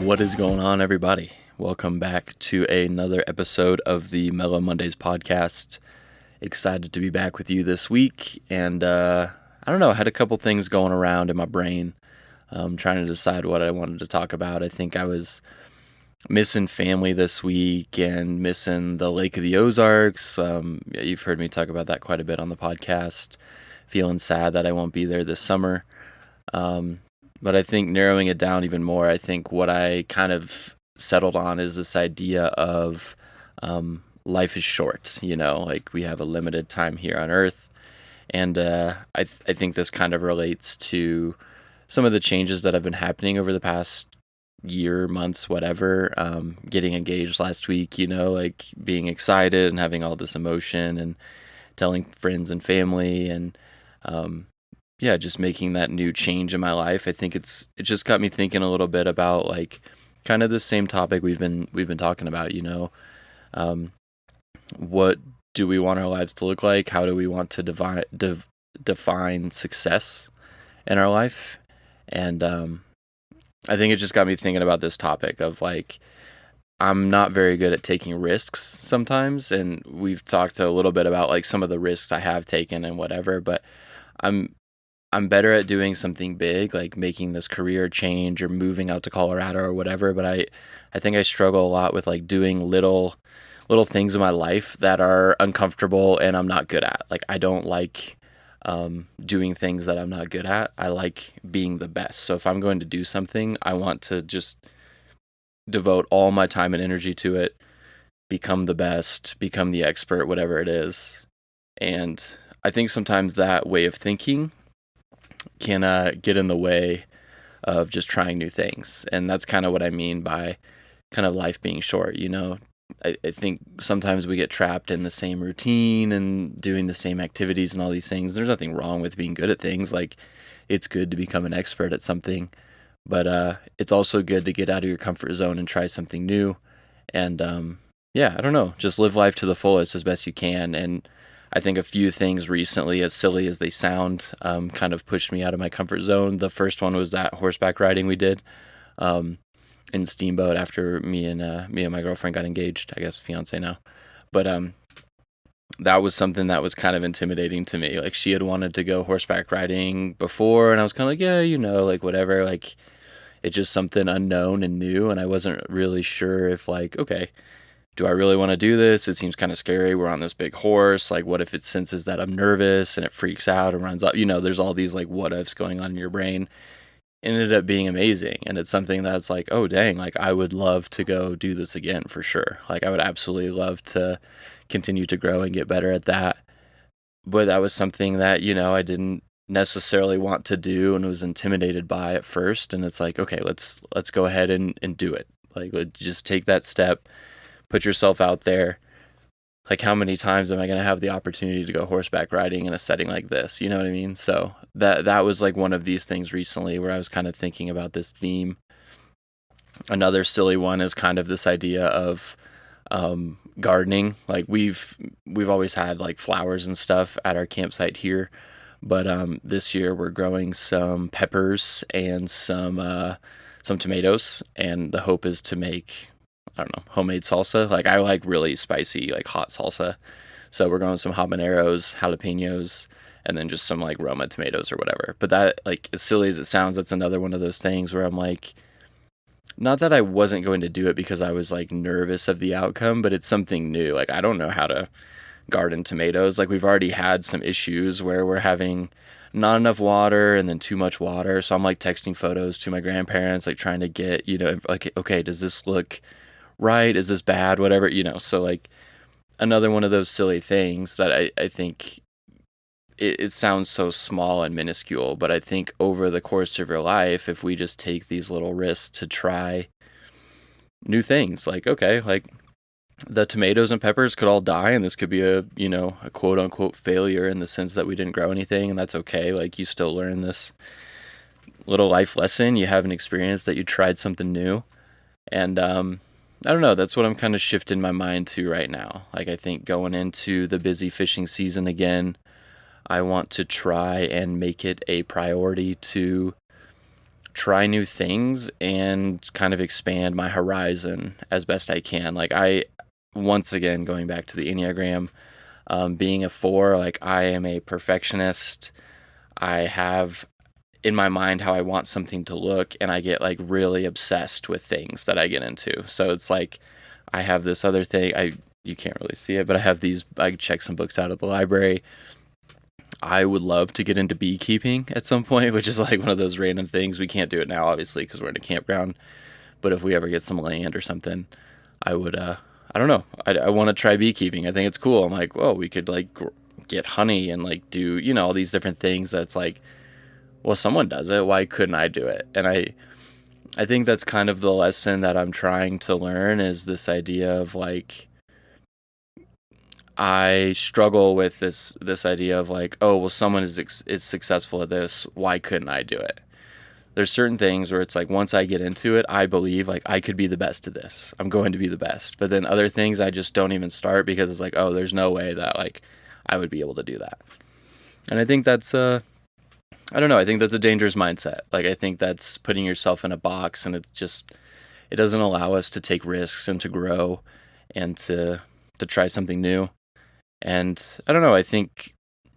What is going on, everybody? Welcome back to another episode of the Mellow Mondays podcast. Excited to be back with you this week, and I don't know, I had a couple things going around in my brain, trying to decide what I wanted to talk about. I think I was missing family this week and missing the Lake of the Ozarks. You've heard me talk about that quite a bit on the podcast. Feeling sad that I won't be there this summer. But I think narrowing it down even more, I think what I kind of settled on is this idea of life is short, like we have a limited time here on Earth. And I think this kind of relates to some of the changes that have been happening over the past year, months, whatever. Getting engaged last week, like being excited and having all this emotion and telling friends and family and just making that new change in my life. I think it just got me thinking a little bit about like kind of the same topic we've been talking about, what do we want our lives to look like? How do we want to define success in our life? And I think it just got me thinking about this topic of like, I'm not very good at taking risks sometimes, and we've talked a little bit about like some of the risks I have taken and whatever, but I'm better at doing something big, like making this career change or moving out to Colorado or whatever. But I think I struggle a lot with like doing little things in my life that are uncomfortable and I'm not good at. Like I don't like doing things that I'm not good at. I like being the best. So if I'm going to do something, I want to just devote all my time and energy to it, become the best, become the expert, whatever it is. And I think sometimes that way of thinking can get in the way of just trying new things. And that's kind of what I mean by kind of life being short, I think sometimes we get trapped in the same routine and doing the same activities and all these things. There's nothing wrong with being good at things. Like it's good to become an expert at something, but it's also good to get out of your comfort zone and try something new. And I don't know, just live life to the fullest as best you can. And I think a few things recently, as silly as they sound, kind of pushed me out of my comfort zone. The first one was that horseback riding we did in Steamboat after me and my girlfriend got engaged. I guess fiance now, but that was something that was kind of intimidating to me. Like she had wanted to go horseback riding before, and I was kind of like, yeah, like whatever. Like it's just something unknown and new, and I wasn't really sure if like, okay, do I really want to do this? It seems kind of scary. We're on this big horse. Like, what if it senses that I'm nervous and it freaks out and runs up? There's all these like what ifs going on in your brain. It ended up being amazing. And it's something that's like, oh, dang, like I would love to go do this again for sure. Like I would absolutely love to continue to grow and get better at that. But that was something that, I didn't necessarily want to do and was intimidated by at first. And it's like, okay, let's go ahead and do it. Like, let's just take that step. Put yourself out there. Like how many times am I going to have the opportunity to go horseback riding in a setting like this? You know what I mean? So that was like one of these things recently where I was kind of thinking about this theme. Another silly one is kind of this idea of gardening. Like we've always had like flowers and stuff at our campsite here, but this year we're growing some peppers and some tomatoes, and the hope is to make, I don't know, homemade salsa. Like I like really spicy, like hot salsa. So we're going with some habaneros, jalapenos, and then just some like Roma tomatoes or whatever. But that, like, as silly as it sounds, that's another one of those things where I'm like, not that I wasn't going to do it because I was like nervous of the outcome, but it's something new. Like I don't know how to garden tomatoes. Like we've already had some issues where we're having not enough water and then too much water. So I'm like texting photos to my grandparents, like trying to get, like, okay, does this look right? Is this bad? Whatever, so like another one of those silly things that I think it sounds so small and minuscule, but I think over the course of your life, if we just take these little risks to try new things, like, okay, like the tomatoes and peppers could all die and this could be a quote unquote failure in the sense that we didn't grow anything, and that's okay. Like you still learn this little life lesson. You have an experience that you tried something new. And I don't know, that's what I'm kind of shifting my mind to right now. Like I think going into the busy fishing season again, I want to try and make it a priority to try new things and kind of expand my horizon as best I can. Like once again, going back to the Enneagram, being a 4, like I am a perfectionist. I have in my mind how I want something to look, and I get like really obsessed with things that I get into. So it's like I have this other thing. You can't really see it, but I have these. I check some books out of the library. I would love to get into beekeeping at some point, which is like one of those random things. We can't do it now, obviously, because we're in a campground. But if we ever get some land or something, I would. I don't know. I want to try beekeeping. I think it's cool. I'm like, whoa, we could like get honey and like do all these different things. That's like, well, someone does it. Why couldn't I do it? And I think that's kind of the lesson that I'm trying to learn, is this idea of like, I struggle with this idea of like, oh, well, someone is successful at this. Why couldn't I do it? There's certain things where it's like, once I get into it, I believe like I could be the best at this. I'm going to be the best. But then other things I just don't even start, because it's like, oh, there's no way that like I would be able to do that. And I think that's I don't know. I think that's a dangerous mindset. Like, I think that's putting yourself in a box, and it doesn't allow us to take risks and to grow and to try something new. And I don't know. I think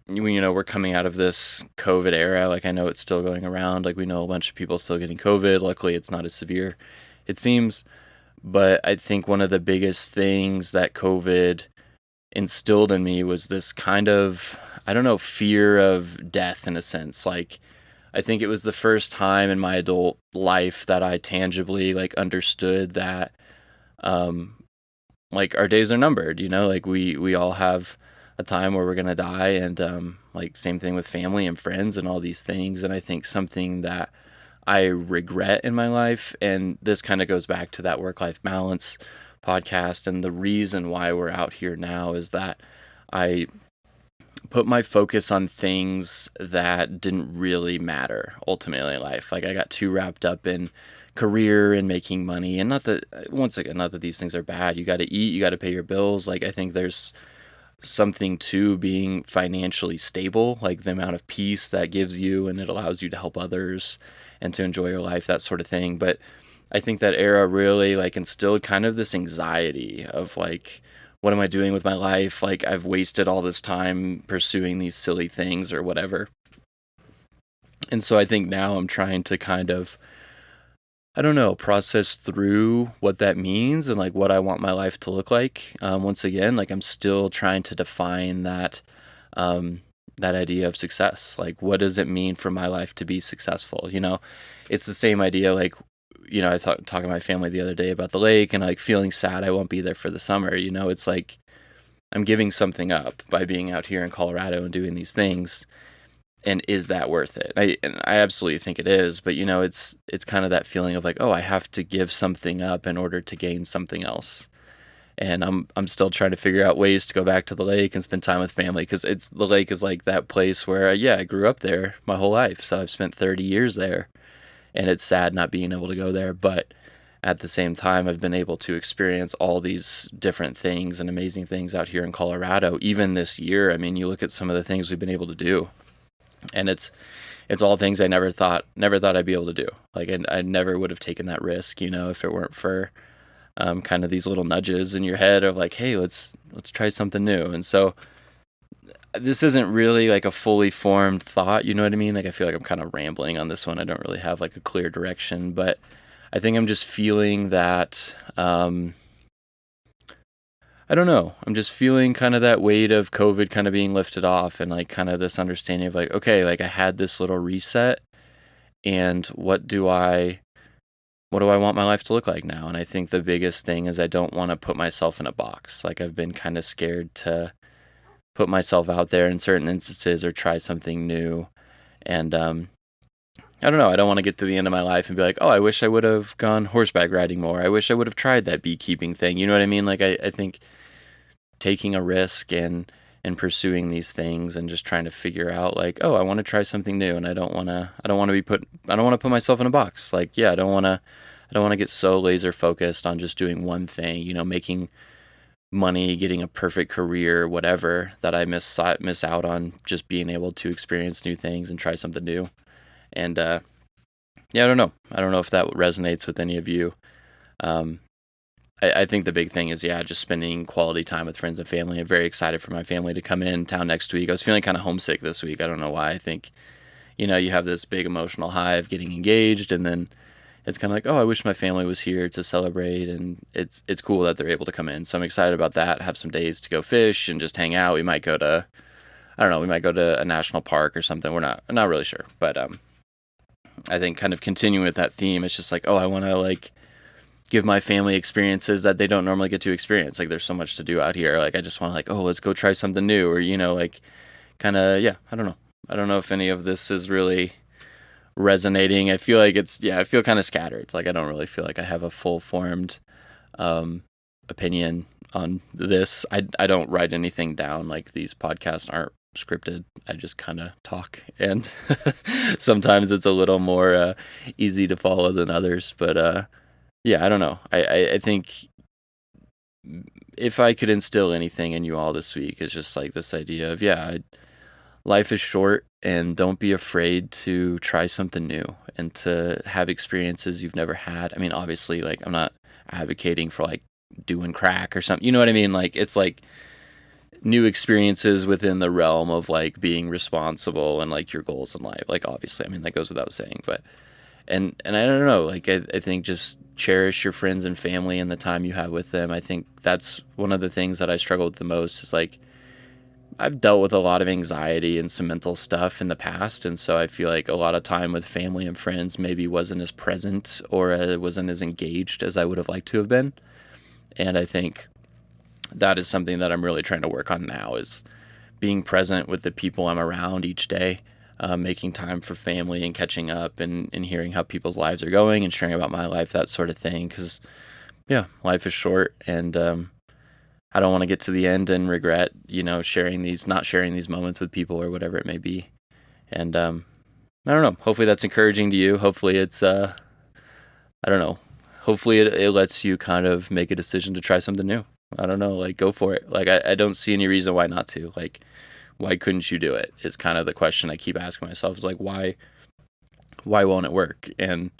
we're coming out of this COVID era. Like, I know it's still going around. Like, we know a bunch of people still getting COVID. Luckily, it's not as severe, it seems. But I think one of the biggest things that COVID instilled in me was this kind of, I don't know, fear of death in a sense. Like, I think it was the first time in my adult life that I tangibly like understood that, like, our days are numbered, like we all have a time where we're going to die. And, like, same thing with family and friends and all these things. And I think something that I regret in my life, and this kind of goes back to that work-life balance podcast, and the reason why we're out here now is that I put my focus on things that didn't really matter ultimately in life. Like, I got too wrapped up in career and making money, and not that, once again, not that these things are bad. You got to eat, you got to pay your bills. Like, I think there's something to being financially stable, like the amount of peace that gives you, and it allows you to help others and to enjoy your life, that sort of thing. But I think that era really like instilled kind of this anxiety of like, what am I doing with my life? Like, I've wasted all this time pursuing these silly things or whatever. And so I think now I'm trying to kind of, I don't know, process through what that means and like what I want my life to look like. Once again, like, I'm still trying to define that, that idea of success. Like, what does it mean for my life to be successful? It's the same idea. Like, I was talking to my family the other day about the lake and like feeling sad I won't be there for the summer. It's like I'm giving something up by being out here in Colorado and doing these things. And is that worth it? I absolutely think it is. But, it's kind of that feeling of like, oh, I have to give something up in order to gain something else. And I'm still trying to figure out ways to go back to the lake and spend time with family, because the lake is like that place where, I grew up there my whole life. So I've spent 30 years there. And it's sad not being able to go there, but at the same time, I've been able to experience all these different things and amazing things out here in Colorado, even this year. I mean, you look at some of the things we've been able to do, and it's all things I never thought I'd be able to do. Like, I never would have taken that risk, if it weren't for kind of these little nudges in your head of like, hey, let's try something new. And so this isn't really like a fully formed thought, you know what I mean? Like, I feel like I'm kind of rambling on this one. I don't really have like a clear direction, but I think I'm just feeling that, I don't know. I'm just feeling kind of that weight of COVID kind of being lifted off, and like kind of this understanding of like, okay, like I had this little reset, and what do I want my life to look like now? And I think the biggest thing is I don't want to put myself in a box. Like, I've been kind of scared to put myself out there in certain instances or try something new. And I don't know. I don't want to get to the end of my life and be like, oh, I wish I would have gone horseback riding more. I wish I would have tried that beekeeping thing. You know what I mean? Like, I think taking a risk and pursuing these things and just trying to figure out like, oh, I want to try something new, and I don't want to put myself in a box. Like, I don't want to get so laser focused on just doing one thing, making money, getting a perfect career, whatever, that I miss out on just being able to experience new things and try something new. And yeah, I don't know. I don't know if that resonates with any of you. Um, I think the big thing is, yeah, just spending quality time with friends and family. I'm very excited for my family to come in town next week. I was feeling kind of homesick this week. I don't know why. I think, you have this big emotional high of getting engaged, and then it's kind of like, oh, I wish my family was here to celebrate, and it's cool that they're able to come in. So I'm excited about that. Have some days to go fish and just hang out. We might go to, I don't know, we might go to a national park or something. We're not really sure, but I think kind of continuing with that theme, it's just like, oh, I want to like give my family experiences that they don't normally get to experience. Like there's so much to do out here. Like I just want to like, oh, let's go try something new, or like kind of, yeah, I don't know. I don't know if any of this is really resonating. I feel like I feel kind of scattered. Like I don't really feel like I have a full formed um opinion on this. I don't write anything down. Like these podcasts aren't scripted. I just kind of talk, and sometimes it's a little more easy to follow than others, but yeah, I don't know. I think if I could instill anything in you all this week, it's just like this idea of, yeah, life is short, and don't be afraid to try something new and to have experiences you've never had. I mean, obviously, like, I'm not advocating for like doing crack or something. You know what I mean? Like, it's like new experiences within the realm of like being responsible and like your goals in life. Like, obviously, I mean, that goes without saying, but and I don't know, like I think just cherish your friends and family and the time you have with them. I think that's one of the things that I struggle with the most is like I've dealt with a lot of anxiety and some mental stuff in the past, and so I feel like a lot of time with family and friends maybe wasn't as present or wasn't as engaged as I would have liked to have been. And I think that is something that I'm really trying to work on now, is being present with the people I'm around each day, making time for family and catching up and hearing how people's lives are going and sharing about my life, that sort of thing. Because, yeah, life is short, and I don't want to get to the end and regret, not sharing these moments with people or whatever it may be. And I don't know. Hopefully that's encouraging to you. Hopefully it's, I don't know. Hopefully it lets you kind of make a decision to try something new. I don't know. Like, go for it. Like, I don't see any reason why not to. Like, why couldn't you do it? Is kind of the question I keep asking myself. Is like, why won't it work? And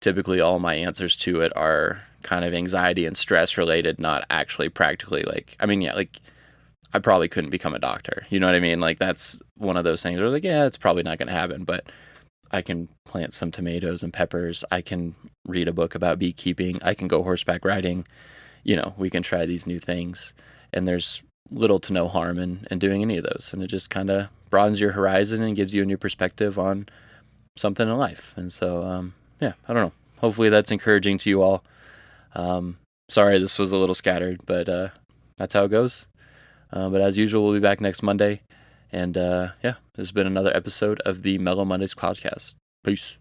typically all my answers to it are kind of anxiety and stress related, not actually practically like, I mean, yeah, like I probably couldn't become a doctor. You know what I mean? Like that's one of those things where like, yeah, it's probably not going to happen, but I can plant some tomatoes and peppers. I can read a book about beekeeping. I can go horseback riding. We can try these new things, and there's little to no harm in doing any of those. And it just kind of broadens your horizon and gives you a new perspective on something in life. And so, yeah, I don't know. Hopefully that's encouraging to you all. Sorry, this was a little scattered, but that's how it goes. But as usual, we'll be back next Monday. And yeah, this has been another episode of the Mellow Mondays podcast. Peace.